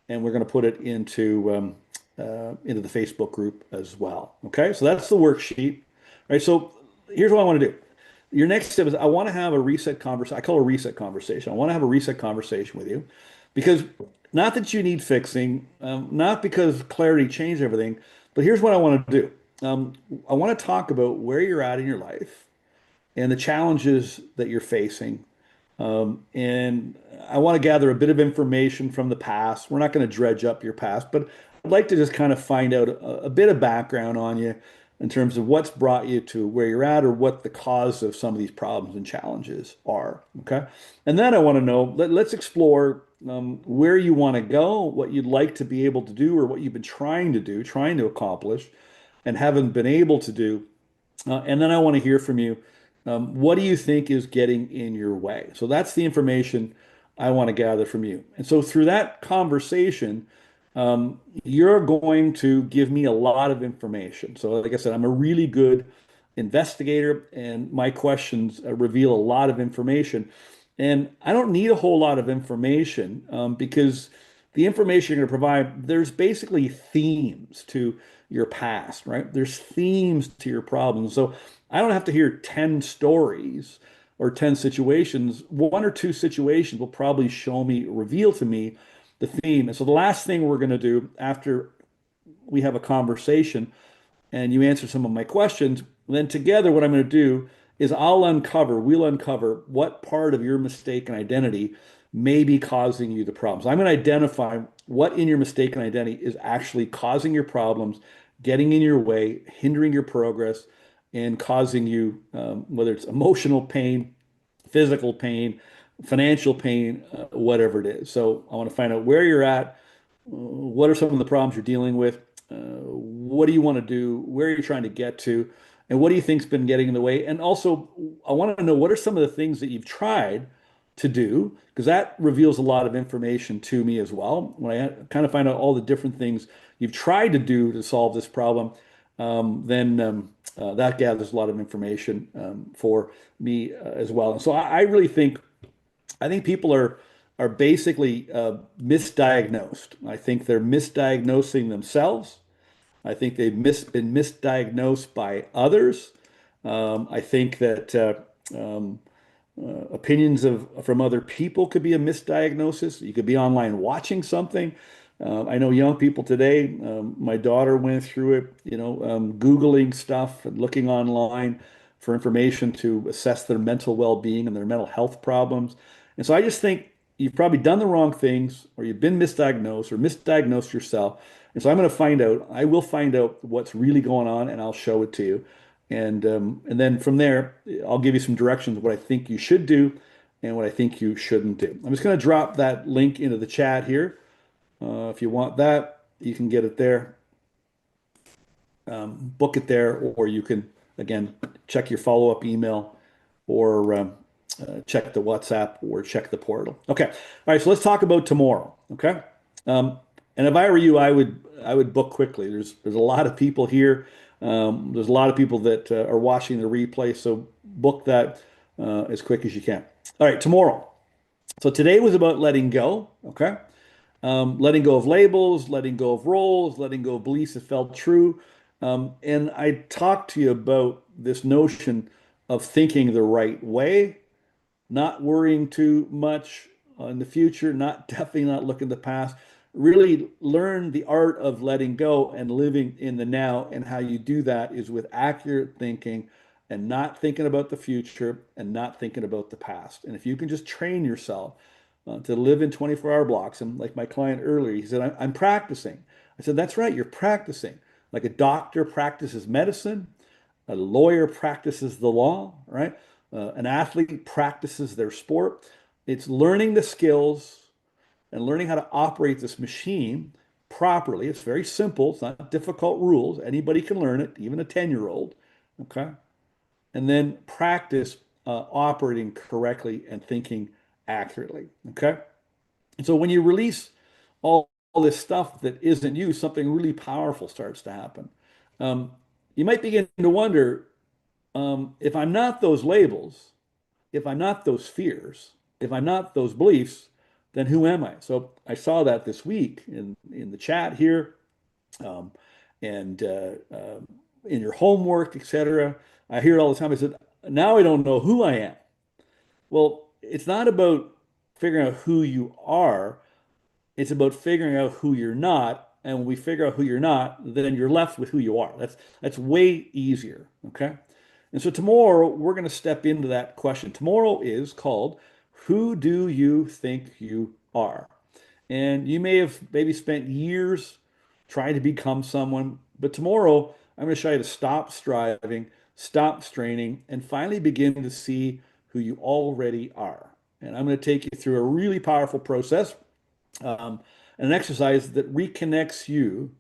and we're going to put it into into the Facebook group as well. Okay, so that's the worksheet. All right, so here's what I want to do. Your next step is I want to have a reset conversation. I call it a reset conversation. I want to have a reset conversation with you because not that you need fixing, not because clarity changed everything, but here's what I want to do. I want to talk about where you're at in your life and the challenges that you're facing. And I want to gather a bit of information from the past. We're not going to dredge up your past, but I'd like to just kind of find out a bit of background on you in terms of what's brought you to where you're at or what the cause of some of these problems and challenges are. Okay. And then I want to know, let's explore where you want to go, what you'd like to be able to do, or what you've been trying to do, trying to accomplish, and haven't been able to do. And then I want to hear from you. What do you think is getting in your way? So that's the information I want to gather from you. And so through that conversation, you're going to give me a lot of information. So, like I said, I'm a really good investigator, and my questions reveal a lot of information. And I don't need a whole lot of information because the information you're going to provide, there's basically themes to your past, right? There's themes to your problems. So I don't have to hear 10 stories or 10 situations. One or two situations will probably show me, reveal to me the theme. And so the last thing we're going to do after we have a conversation and you answer some of my questions, then together what I'm going to do is we'll uncover what part of your mistaken identity may be causing you the problems. I'm going to identify what in your mistaken identity is actually causing your problems, getting in your way, hindering your progress, and causing you, whether it's emotional pain, physical pain, financial pain, whatever it is. So I want to find out where you're at, what are some of the problems you're dealing with, what do you want to do, where are you trying to get to, and what do you think's been getting in the way? And also, I want to know what are some of the things that you've tried to do, because that reveals a lot of information to me as well. When I kind of find out all the different things you've tried to do to solve this problem, then that gathers a lot of information for me as well. And so I really think people are basically misdiagnosed. I think they're misdiagnosing themselves. I think been misdiagnosed by others. I think that opinions from other people could be a misdiagnosis. You could be online watching something. I know young people today. My daughter went through it, Googling stuff and looking online for information to assess their mental well-being and their mental health problems. And so I just think you've probably done the wrong things, or you've been misdiagnosed or misdiagnosed yourself. And so I'm going to find out. I will find out what's really going on, and I'll show it to you. And then from there, I'll give you some directions of what I think you should do and what I think you shouldn't do. I'm just going to drop that link into the chat here. If you want that, you can get it there, book it there, or you can, again, check your follow-up email or check the WhatsApp or check the portal. Okay. All right. So let's talk about tomorrow. Okay. And if I were you, I would book quickly. There's a lot of people here. There's a lot of people that are watching the replay. So book that as quick as you can. All right. Tomorrow. So today was about letting go. Okay. Letting go of labels, letting go of roles, letting go of beliefs that felt true. And I talked to you about this notion of thinking the right way, not worrying too much in the future, definitely not looking at the past. Really learn the art of letting go and living in the now. And how you do that is with accurate thinking and not thinking about the future and not thinking about the past. And if you can just train yourself to live in 24-hour blocks, and like my client earlier, he said, I'm practicing. I said, that's right, you're practicing. Like a doctor practices medicine, a lawyer practices the law, right? An athlete practices their sport. It's learning the skills and learning how to operate this machine properly. It's very simple. It's not difficult rules. Anybody can learn it, even a 10-year-old. Okay. And then practice operating correctly and thinking accurately. Okay. And so when you release all this stuff that isn't you, something really powerful starts to happen. You might begin to wonder, if I'm not those labels, if I'm not those fears, if I'm not those beliefs, then who am I? So I saw that this week in the chat here. um, and in your homework, etc. I hear it all the time. I said, now I don't know who I am. Well, it's not about figuring out who you are. It's about figuring out who you're not. And when we figure out who you're not, then you're left with who you are. That's way easier. Okay. And so tomorrow we're going to step into that question. Tomorrow is called Who Do You Think You Are? And you may have maybe spent years trying to become someone, but tomorrow I'm going to show you to stop striving, stop straining, and finally begin to see who you already are. And I'm going to take you through a really powerful process, an exercise that reconnects you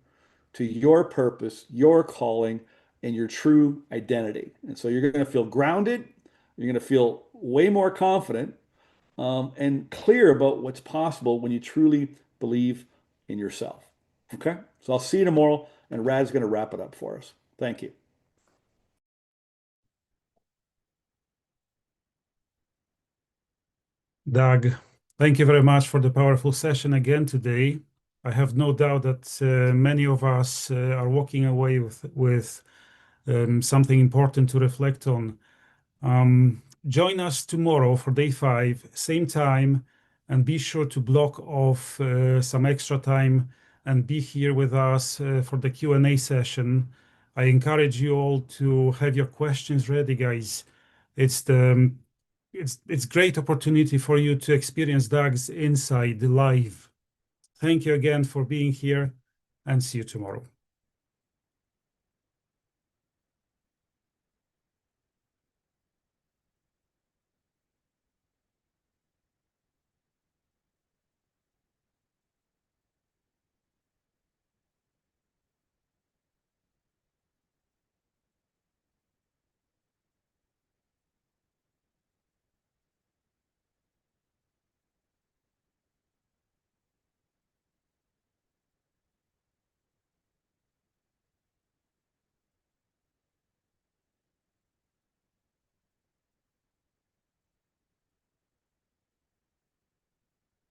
to your purpose, your calling, and your true identity. And so you're going to feel grounded, you're going to feel way more confident, and clear about what's possible when you truly believe in yourself. Okay? So I'll see you tomorrow, and Rad's going to wrap it up for us. Thank you. Doug, thank you very much for the powerful session again today. I have no doubt that many of us are walking away with something important to reflect on. Join us tomorrow for day 5, same time, and be sure to block off some extra time and be here with us for the Q&A session. I encourage you all to have your questions ready, guys. It's great opportunity for you to experience Doug's insight live. Thank you again for being here, and see you tomorrow.